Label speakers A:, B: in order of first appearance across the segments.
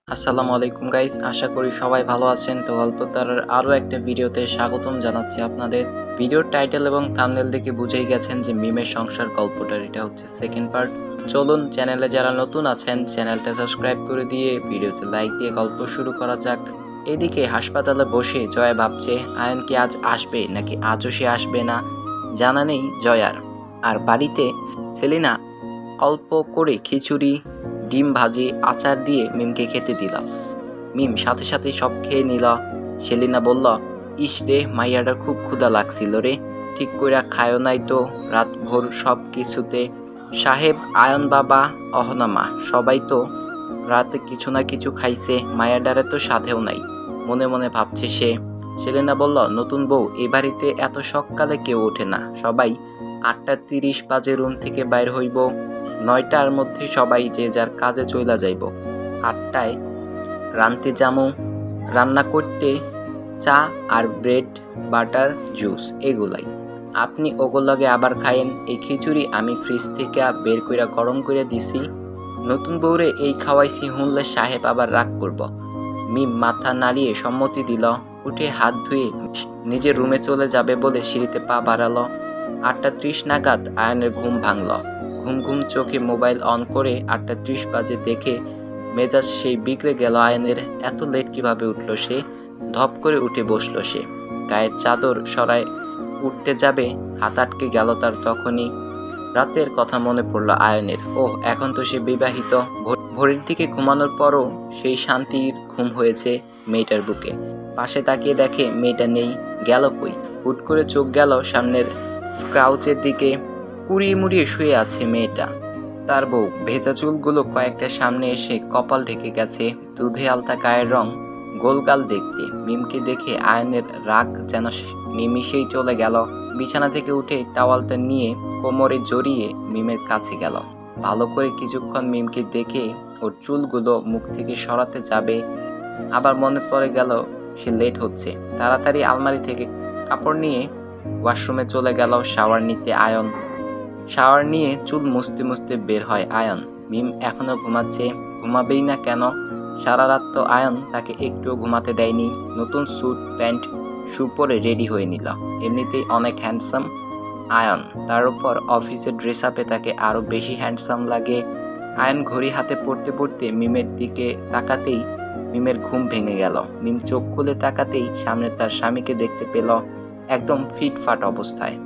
A: আসসালামু আলাইকুম গাইস, আশা করি সবাই ভালো আছেন। তো গল্পতারার আরও একটা ভিডিওতে স্বাগতম জানাচ্ছি আপনাদের। ভিডিওর টাইটেল এবং থাম্বনেল দেখে বুঝেই গেছেন যে মিমের সংসার গল্পটার এটা হচ্ছে সেকেন্ড পার্ট। চলুন চ্যানেলে যারা নতুন আছেন চ্যানেলটা সাবস্ক্রাইব করে দিয়ে ভিডিওতে লাইক দিয়ে গল্প শুরু করা যাক। এদিকে হাসপাতালে বসে জয়া ভাবছে আয়ন কি আজ আসবে নাকি আজও সে আসবে না, জানা নেই জয়ার। আর বাড়িতে সেলিনা অল্প করে খিচুড়ি, ডিম ভাজি, আচার দিয়ে মিমকে খেতে দিলাম। মিম সাথে সাথে সব খেয়ে নিল। সেলিনা বলল, ইস রে, মাইয়াটার খুব ক্ষুধা লাগছিল রে, ঠিক কইরা খায়ও নাই তো রাত ভোর সব কিছুতে। সাহেব, আয়ন বাবা, অহনামা সবাই তো রাতে কিছু না কিছু খাইছে, মায়াডারে তো সাথেও নাই, মনে মনে ভাবছে সে। সেলিনা বলল, নতুন বউ এ বাড়িতে এত সকালে কেউ ওঠে না, সবাই 8:30 বাজে রুম থেকে বাইর হইব, 9টার মধ্যে সবাই যে যার কাজে চইলা যাইব, 8টায় রানতে যামু, রান্না করতে চা আর ব্রেড বাটার জুস এগুলাই, আপনি ওগুলোকে আবার খায়েন। এই খিচুড়ি আমি ফ্রিজ থেকে বের কইরা গরম করে দিছি, নতুন বউরে এই খাওয়াইছি হুনলে সাহেব আবার রাগ করব। মিম মাথা নাড়িয়ে সম্মতি দিল, উঠে হাত ধুয়ে নিজের রুমে চলে যাবে বলে সিঁড়িতে পা বাড়ালো। 8:30 নাগাদ আয়নের ঘুম ভাঙল। ঘুম ঘুম চোখে মোবাইল অন করে 8:30 বাজে দেখে মেজাজ সেই বিগড়ে গেল আয়নের। এত লেট কিভাবে উঠল সে? ধপ করে উঠে বসলো সে, গায়ের চাদর সরায় উঠতে যাবে, হাত আটকে গেল তার। তখনই রাতের কথা মনে পড়ল আয়নের। ওহ, এখন তো সে বিবাহিত। ভোরের দিকে ঘুমানোর পরও সেই শান্তির ঘুম হয়েছে মেয়েটার বুকে। পাশে তাকিয়ে দেখে মেয়েটা নেই, গেল কই? হুট করে চোখ গেল সামনের স্ক্রাউচের দিকে, কুড়িয়ে মুড়িয়ে শুয়ে আছে মেয়েটা। তার বউ। ভেজা চুলগুলো কয়েকটা সামনে এসে কপাল ঢেকে গেছে, দুধে আলতা গায়ের রং, গোলগাল দেখতে। মিমকে দেখে আয়নের রাগ যেন নিমিষেই চলে গেল। বিছানা থেকে উঠে টাওয়ালটা নিয়ে কোমরে জড়িয়ে মিমের কাছে গেল। ভালো করে কিছুক্ষণ মিমকে দেখে ওর চুলগুলো মুখ থেকে সরাতে যাবে, আবার মনে পড়ে গেল সে লেট হচ্ছে। তাড়াতাড়ি আলমারি থেকে কাপড় নিয়ে ওয়াশরুমে চলে গেল শাওয়ার নিতে আয়ন। শাওয়ার নিয়ে চুল মুছতে মুছতে বের হয় আয়ন। মিম এখনো ঘুমাচ্ছে, ঘুমাবেই না কেন? সারা রাত তো আয়ন তাকে একটুও ঘুমাতে দেয়নি। নতুন স্যুট প্যান্ট শু পরে রেডি হয়ে নিল। এমনিতেই অনেক হ্যান্ডসাম আয়ন, তার উপর অফিসের ড্রেস আপে তাকে আরো বেশি হ্যান্ডসাম লাগে। আয়ন ঘড়ি হাতে পড়তে পড়তে মিমের দিকে তাকাতেই মিমের ঘুম ভেঙে গেল। মিম চোখ খুলে তাকাতেই সামনে তার স্বামীকে দেখতে পেল, একদম ফিটফাট অবস্থায়।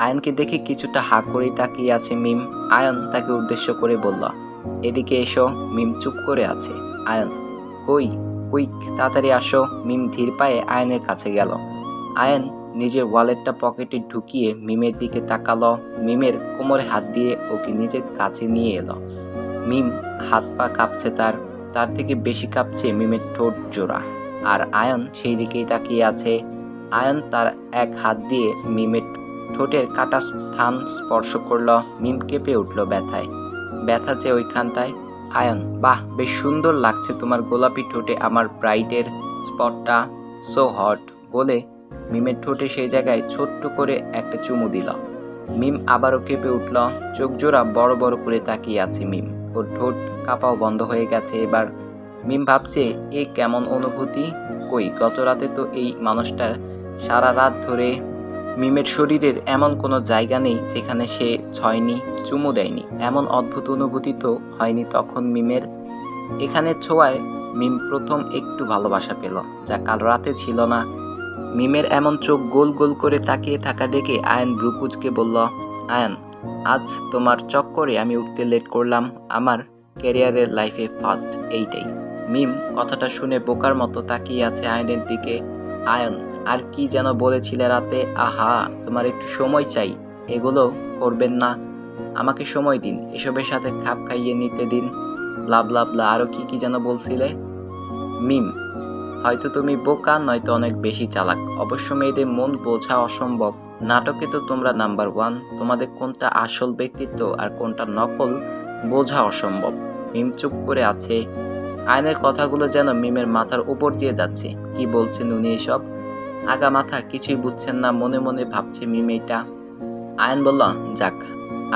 A: আয়নকে দেখে কিছুটা হা করেই তাকিয়ে আছে মিম। আয়ন তাকে উদ্দেশ্য করে বলল, এদিকে এসো। মিম চুপ করে আছে। আয়ন, কই? কুইক, তাড়াতাড়ি আসো। মিম ধীর পায়ে আয়নের কাছে গেল। আয়ন নিজের ওয়ালেটটা পকেটে ঢুকিয়ে মিমের দিকে তাকালো। মিমের কোমরে হাত দিয়ে ওকে নিজের কাছে নিয়ে এলো। মিম হাত পা কাঁপছে তার, তার থেকে বেশি কাঁপছে মিমের ঠোঁট জোড়া। আর আয়ন সেই দিকেই তাকিয়ে আছে। আয়ন তার এক হাত দিয়ে মিমের ঠোঁটের কাটা স্থান স্পর্শ করল। মিম কেঁপে উঠল ব্যথায়। ব্যথা যে ওইখানটায়। আয়ন, বাহ, বেশ সুন্দর লাগছে তোমার গোলাপি ঠোঁটে আমার ব্রাইটের স্পটটা, সো হট বলে মিমের ঠোঁটে সেই জায়গায় ছোট্ট করে একটা চুমু দিল। মিম আবারও কেঁপে উঠল, চোখ জোড়া বড় বড় করে তাকিয়ে আছে মিম। ওর ঠোঁট কাঁপাও বন্ধ হয়ে গেছে এবার। মিম ভাবছে, এ কেমন অনুভূতি? কই, গত রাতে তো এই মানুষটার সারা রাত ধরে মিমের শরীরের এমন কোনো জায়গা নেই যেখানে সে ছয়নি, চুমু দেয়নি। এমন অদ্ভুত অনুভূতি তো হয়নি তখন মিমের। এখানে ছোঁয়ায় মিম প্রথম একটু ভালোবাসা পেল, যা কাল রাতে ছিল না। মিমের এমন চোখ গোল গোল করে তাকিয়ে থাকা দেখে আয়ন ব্রুকুজকে বলল, আয়ন, আজ তোমার চক্করে আমি উঠতে লেট করলাম, আমার ক্যারিয়ারের লাইফে ফার্স্ট এইটাই। মিম কথাটা শুনে বোকার মতো তাকিয়ে আছে আয়নের দিকে। আয়ন, আর কি যেন বলেছিলে রাতে? আহা, তোমার একটু সময় চাই, এগুলো করবেন না, আমাকে সময় দিন, এসবের সাথে খাপ খাইয়ে নিতে দিন, ব্লা ব্লা ব্লা, আরো কি কি যেন বলছিলে। মিম, হয়তো তুমি বোকা, নয়তো অনেক বেশি চালাক, অবশ্য মেয়েদের মন বোঝা অসম্ভব। নাটকে তো তোমরা নাম্বার 1, তোমাদের কোনটা আসল ব্যক্তিত্ব আর কোনটা নকল বোঝা অসম্ভব। মিম চুপ করে আছে। আয়নের কথাগুলো যেন মিমের মাথার উপর দিয়ে যাচ্ছে। কি বলছেন উনি এসব? আগা মাথা কিছুই বুঝছেন না, মনে মনে ভাবছে মিম এটা। আয়ন বলল, যাক।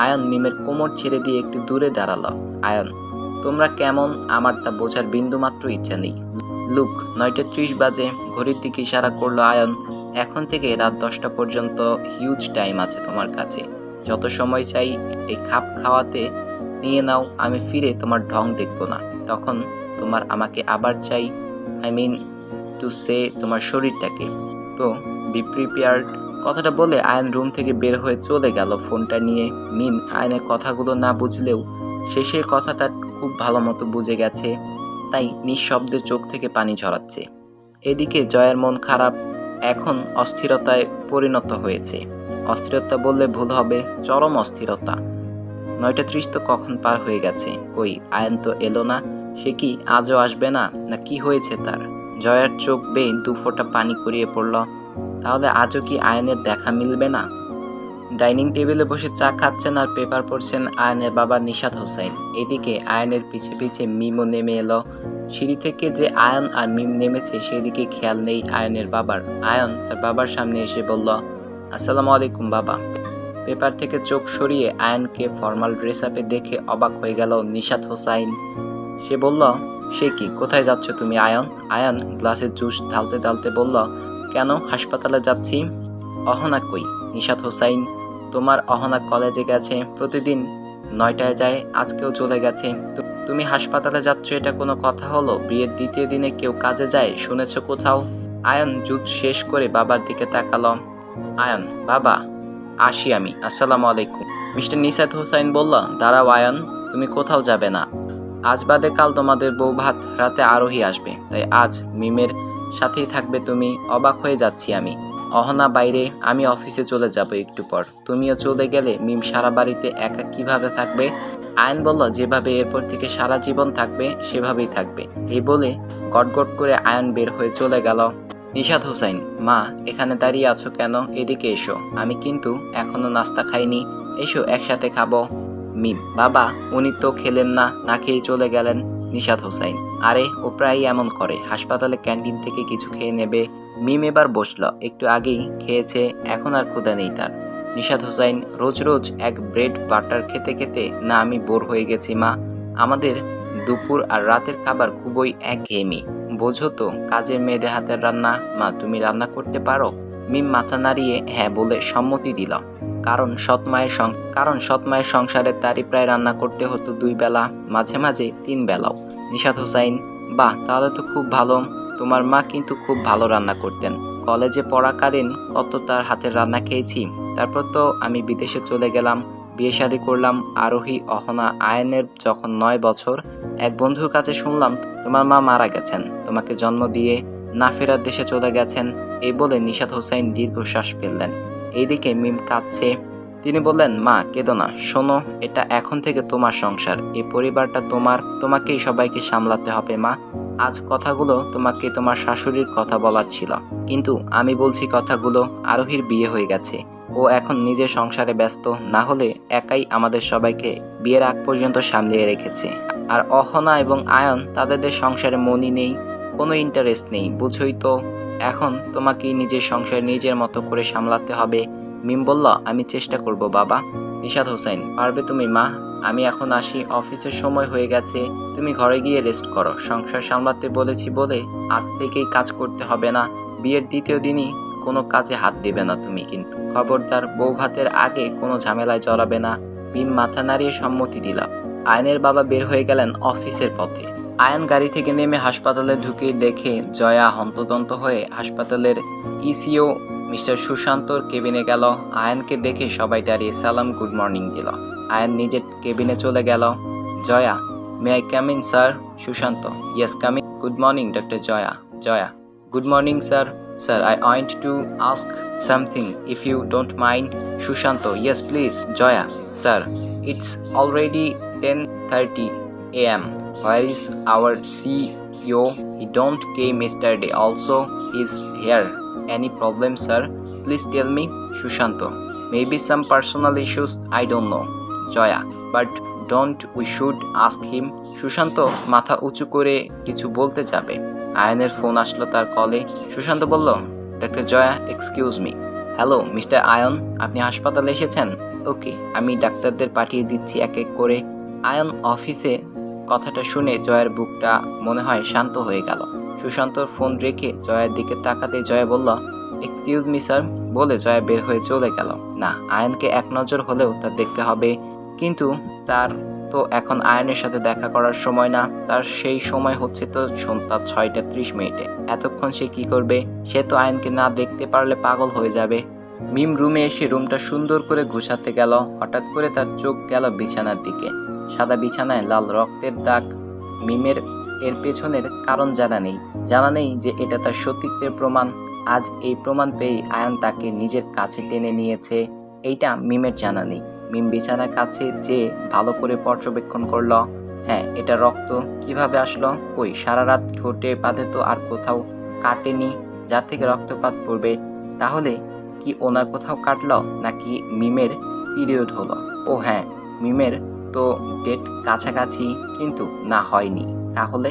A: আয়ন মিমের কোমর ছেড়ে দিয়ে একটু দূরে দাঁড়ালো। আয়ন, তোমরা কেমন আমার তা বোঝার বিন্দুমাত্র ইচ্ছা নেই। লুক, 9:30 বাজে। ঘড়ির দিকে ইশারা করলো আয়ন। এখন থেকে রাত 10টা পর্যন্ত হিউজ টাইম আছে তোমার কাছে। যত সময় চাই এই খাপ খাওয়াতে নিয়ে নাও। আমি ফিরে তোমার ঢং দেখব না। তখন তোমার আমাকে আবার চাই, আই মিন টু সে তোমার শরীরটাকে। তো বি প্রিপেয়ার্ড। কথাটা বলে আয়ন রুম থেকে বের হয়ে চলে গেল ফোনটা নিয়ে। মিম আয়নের কথাগুলো না বুঝলেও শেষের কথাটা খুব ভালো মতো বুঝে গেছে, তাই নিঃশব্দে চোখ থেকে পানি ঝরাচ্ছে। এদিকে জয়ের মন খারাপ, এখন অস্থিরতায় পরিণত হয়েছে। অস্থিরতা বললে ভুল হবে, চরম অস্থিরতা। 9:30 তো কখন পার হয়ে গেছে, কই আয়ন তো এলো না। সে কি আজও আসবে না, না কি হয়েছে তার? জয়ার চোখ বেয়ে 2 ফোঁটা পানি গড়িয়ে পড়ল। তাহলে আজও কি আয়নের দেখা মিলবে না? ডাইনিং টেবিলে বসে চা খাচ্ছেন আর পেপার পড়ছেন আয়নের বাবা নিশাত হোসাইন। এদিকে আয়নের পিছে পিছে মিমও নেমে এলো। সিঁড়ি থেকে যে আয়ন আর মিম নেমেছে সেদিকে খেয়াল নেই আয়নের বাবার। আয়ন তার বাবার সামনে এসে বলল, আসসালামু আলাইকুম বাবা। পেপার থেকে চোখ সরিয়ে আয়নকে ফর্মাল ড্রেস আপে দেখে অবাক হয়ে গেল নিশাত হোসাইন। সে বলল, সে কি, কোথায় যাচ্ছ তুমি আয়ন? আয়ন গ্লাসে জুস ঢালতে ঢালতে বলল, কেন, হাসপাতালে যাচ্ছি। অহনা কই? নিশাত হোসাইন, তোমার অহনা কলেজে গেছে, প্রতিদিন 9টায় যায়, আজকেও চলে গেছে। তুমি হাসপাতালে যাচ্ছ, এটা কোনো কথা হলো? বিয়ের দ্বিতীয় দিনে কেউ কাজে যায় শুনেছ কোথাও? আয়ন জুস শেষ করে বাবার দিকে তাকালো। আয়ন, বাবা আসি আমি, আসসালামু আলাইকুম। মিস্টার নিশাত হোসাইন বলল, দাঁড়াও আয়ন, তুমি কোথাও যাবে না। আজ বাদে কাল তোমাদের বউ ভাত রাতে আরোহী আসবে, তাই আজ মিমের সাথেই থাকবে তুমি। অবাক হয়ে যাচ্ছি আমি। অহনা বাইরে, আমি অফিসে চলে যাব একটু পর। তুমিও চলে গেলে মিম সারা বাড়িতে একা কিভাবে থাকবে? আয়ন বলল, যেভাবে এরপর থেকে সারা জীবন থাকবে সেভাবেই থাকবে। এই বলে গটগট করে আয়ন বের হয়ে চলে গেল। নিশাত হোসাইন, মা এখানে দাঁড়িয়ে আছো কেন? এদিকে এসো, আমি কিন্তু এখনো নাস্তা খাইনি, এসো একসাথে খাবো। মিম, বাবা উনি তো খেলেন না, না খেয়ে চলে গেলেন। নিশাত হোসাইন, আরে ও প্রায়ই এমন করে, হাসপাতালে ক্যান্টিন থেকে কিছু খেয়ে নেবে। মিম এবার বসল, একটু আগেই খেয়েছে, এখন আর ক্ষুধা নেই তার। নিশাত হোসাইন, রোজ রোজ এক ব্রেড বাটার খেতে খেতে না আমি বোর হয়ে গেছি মা। আমাদের দুপুর আর রাতের খাবার খুবই একঘেয়েমি, বোঝো তো, কাজের মেয়েদের হাতের রান্না। মা তুমি রান্না করতে পারো? মিম মাথা নাড়িয়ে হ্যাঁ বলে সম্মতি দিল। কারণ সৎ মায়ের সংসারে তারই প্রায় রান্না করতে হতো 2 বেলা, মাঝে মাঝে 3 বেলাও। নিশাত হোসাইন, বাহ তাহলে তো খুব ভালো। তোমার মা কিন্তু খুব ভালো রান্না করতেন। কলেজে পড়াকালীন কত তার হাতের রান্না খেয়েছি। তারপর তো আমি বিদেশে চলে গেলাম, বিয়ে শাদী করলাম। আরোহী, অহনা, আয়নের যখন 9 বছর, এক বন্ধুর কাছে শুনলাম তোমার মা মারা গেছেন, তোমাকে জন্ম দিয়ে না ফেরার দেশে চলে গেছেন। এই বলে নিশাত হোসাইন দীর্ঘশ্বাস ফেললেন। এইদিকে মিম কাঁদছে। তিনি বললেন, মা কেঁদো না, শোনো, এটা এখন থেকে তোমার সংসার, এই পরিবারটা তোমার, তোমাকেই সবাইকে সামলাতে হবে মা। আজ কথাগুলো তোমাকে তোমার শাশুড়ির কথা বলার ছিল, কিন্তু আমি বলছি কথাগুলো। আরোহীর বিয়ে হয়ে গেছে, ও এখন নিজের সংসারে ব্যস্ত, না হলে একাই আমাদের সবাইকে বিয়ের আগ পর্যন্ত সামলিয়ে রেখেছে। আর অহনা এবং আয়ন, তাদের সংসারে মনই নেই, কোনো ইন্টারেস্ট নেই, বুঝোই তো। এখন তোমাকেই নিজের সংসার নিজের মতো করে সামলাতে হবে। মিম বলল, আমি চেষ্টা করব বাবা। নিশাত হোসাইন, পারবে তুমি মা? আমি এখন আসি, অফিসের সময় হয়ে গেছে, তুমি ঘরে গিয়ে রেস্ট করো। সংসার সামলাতে বলেছি বলে আজ থেকেই কাজ করতে হবে না। বিয়ের দ্বিতীয় দিনই কোনো কাজে হাত দিবে না তুমি, কিন্তু খবরদার বউ ভাতের আগে কোনো ঝামেলায় জড়াবে না। মিম মাথা নাড়িয়ে সম্মতি দিল। আয়নের বাবা বের হয়ে গেলেন অফিসের পথে। আয়ন গাড়ি থেকে নেমে হাসপাতালে ঢুকে দেখে জয়া হন্তদন্ত হয়ে হাসপাতালের ইসিও মিস্টার সুশান্তর কেবিনে গেল। আয়নকে দেখে সবাই দাঁড়িয়ে সালাম গুড মর্নিং দিল। আয়ন নিজের কেবিনে চলে গেল। Jaya, may I come in sir? Sushant, yes come in. Good morning doctor Jaya. Jaya, good morning sir. Sir, I want to ask something if you don't mind. Shushanto, yes please. Joya, sir, it's already 10:30 a.m. Where is our CEO? He don't came yesterday. Also, he's here. Any problem, sir? Please tell me. Shushanto, maybe some personal issues. I don't know. Joya, but don't we should ask him? Shushanto মাথা উঁচু করে কিছু বলতে যাবে, আয়নের phone আসলো তার কলে। সুশান্ত বলল, doctor Jaya, excuse me. Hello mister Ayan, আপনি হাসপাতালে এসেছেন? ওকে, আমি ডাক্তারদের পাঠিয়ে দিচ্ছি এক এক করে। আয়ন অফিসে কথাটা শুনে জয়ার বুকটা মনে হয় শান্ত হয়ে গেল। সুশান্তর ফোন রেখে জয়ার দিকে তাকাতে জয়া বলল, এক্সকিউজ মি স্যার বলে জয়া বের হয়ে চলে গেল। না, আয়নকে এক নজর হলেও তা দেখতে হবে, কিন্তু তার তো এখন আয়নের সাথে দেখা করার সময় না। তার সেই সময় হচ্ছে তো সন্ধ্যা 6:30। এতক্ষণ সে কি করবে? সে তো আয়নকে না দেখতে পারলে পাগল হয়ে যাবে। মিম রুমে এসে রুমটা সুন্দর করে গোছাতে গেল। হঠাৎ করে তার চোখ গেল বিছানার দিকে। সাদা বিছানায় লাল রক্তের দাগ। মিমের এর পেছনের কারণ জানা নেই যে এটা তার সতীত্বের প্রমাণ। আজ এই প্রমাণ পেয়ে আয়ন তাকে নিজের কাছে টেনে নিয়েছে, এইটা মিমের জানা নেই। মিম বিছানার কাছে যে ভালো করে পর্যবেক্ষণ করলো। হ্যাঁ, এটা রক্ত কিভাবে আসলো? কই, সারা রাত ঠোঁটে পাতে তো আর কোথাও কাটেনি যার থেকে রক্তপাত পড়বে। তাহলে কি ওনার কোথাও কাটলো, নাকি মিমের পিরিয়ড হলো? ও হ্যাঁ, মিমের তো ডেট কাছাকাছি, কিন্তু না হয়নি। তাহলে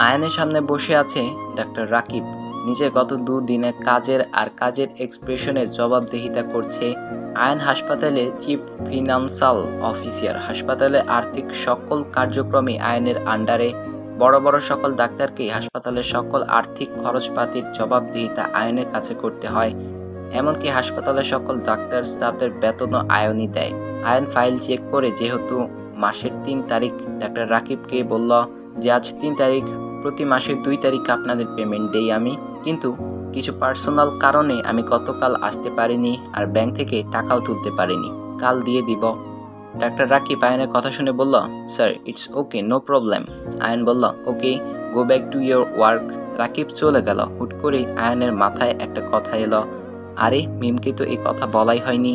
A: আয়নের সামনে বসে আছে ডাক্তার রাকিব। নিজের গত 2 দিনের কাজের এক্সপ্রেশনের জবাবদিহিতা করছে। আয়ন হাসপাতালে চিফ ফিনান্সিয়াল অফিসার। হাসপাতালে আর্থিক সকল কার্যক্রমে আয়নের আন্ডারে। বড় বড় সকল ডাক্তারকেই হাসপাতালের সকল আর্থিক খরচপাতির জবাবদিহিতা আয়নের কাছে করতে হয়। এমনকি হাসপাতালের সকল ডাক্তার স্টাফদের বেতনও আয়নই দেয়। আয়ন ফাইল চেক করে যেহেতু মাসের 3 তারিখ, ডাক্তার রাকিবকে বলল যে আজ 3 তারিখ, প্রতি মাসের 2 তারিখ আপনাদের পেমেন্ট দেই আমি, কিন্তু কিছু পার্সোনাল কারণে আমি গতকাল আসতে পারিনি, আর ব্যাংক থেকে টাকাও তুলতে পারিনি, কাল দিয়ে দিব। ডাক্তার রাকিব আয়নের কথা শুনে বলল, sir it's okay, no problem. Ayan বলল, okay, go back to your work. Rakib চলে গেল। হুট করেই আয়নের মাথায় একটা কথা এলো, আরে মিমকে তো এই কথা বলাই হয়নি,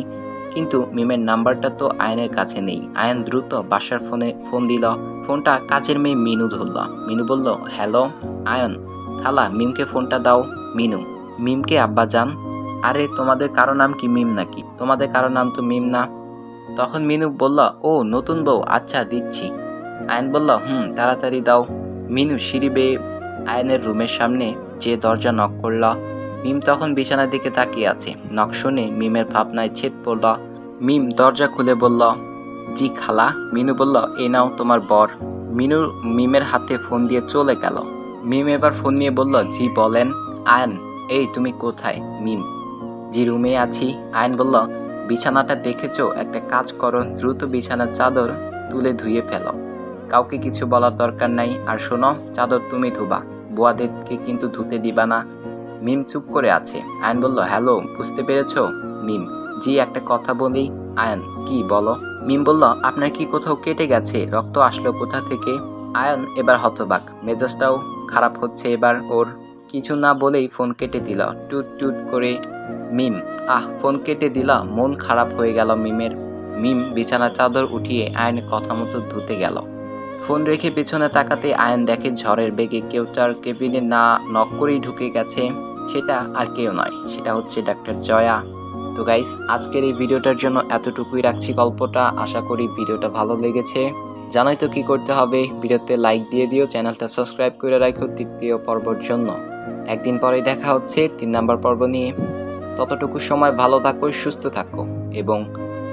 A: কিন্তু মিমের নাম্বারটা তো আয়নের কাছে নেই। আয়ন দ্রুত বাসার ফোন দিল। ফোনটা কাজের মেয়ে মিনু ধরল। মিনু বলল, হ্যালো আয়ন, খালা মিমকে ফোনটা দাও। মিনু, মিমকে আব্বা যান। আরে তোমাদের কারো নাম কি মিম নাকি? তোমাদের কারো নাম তো মিম না। তখন মিনু বলল, ও নতুন বউ, আচ্ছা দিচ্ছি। আয়ন বলল, তাড়াতাড়ি দাও। মিনু সিঁড়ি বেয়ে আয়নের রুমের সামনে যে দরজা নক করল। মিম তখন বিছানার দিকে তাকিয়ে আছে। নক শুনে মিমের ভাবনায় ছেদ পড়ল। মিম দরজা খুলে বলল, জি খালা। মিনু বলল, এ নাও তোমার বর। মিনু মিমের হাতে ফোন দিয়ে চলে গেল। মিম এবার ফোন নিয়ে বলল, জি বলেন। আয়ন, এই তুমি কোথায়? মিম, জি রুমে আছি। আয়ন বলল, বিছানাটা দেখেছো? একটা কাজ করো, দ্রুত বিছানার চাদর তুলে ধুয়ে ফেলো, কাউকে কিছু বলার দরকার নাই। আর শোনো, চাদর তুমি ধুবা, বুয়াদেরকে কিন্তু ধুতে দিবা না। মিম চুপ করে আছে। আয়ন বলল, হ্যালো, বুঝতে পেরেছো? মিম, জি একটা কথা বলি। আয়ন, কি বলো? মিম বলল, আপনার কি কোথাও কেটে গেছে? রক্ত আসলো কোথা থেকে? আয়ন এবার হতবাক, মেজাজটাও খারাপ হচ্ছে এবার ওর। কিছু না বলেই ফোন কেটে দিল টুট টুট করে। মিম, ফোন কেটে দিলা, মন খারাপ হয়ে গেল মিমের। মিম বিছানার চাদর উঠিয়ে আয়নের কথা মতো ধুতে গেল। ফোন রেখে পেছনে তাকাতে আয়ন দেখে ঝড়ের বেগে কেউ তার কেবিনে না নক করেই ঢুকে গেছে। সেটা আর কেউ নয়, সেটা হচ্ছে ডাক্তার জয়া। তো গাইস, আজকের এই ভিডিওটার জন্য এতটুকুই রাখছি গল্পটা। আশা করি ভিডিওটা ভালো লেগেছে। জানোই তো কি করতে হবে, ভিডিওতে লাইক দিয়ে দিও, চ্যানেলটা সাবস্ক্রাইব করে রাখো 3য় পর্বর জন্য। একদিন পরেই দেখা হচ্ছে 3 নাম্বার পর্ব নিয়ে। ততটুকু সময় ভালো থাকো, সুস্থ থাকো, এবং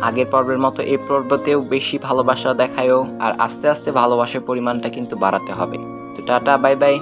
A: আগের পর্বের মতো এই পর্বতেও বেশি ভালোবাসা দেখায়ও। আর আস্তে আস্তে ভালোবাসার পরিমাণটা কিন্তু বাড়াতে হবে। তো টাটা, বাই বাই।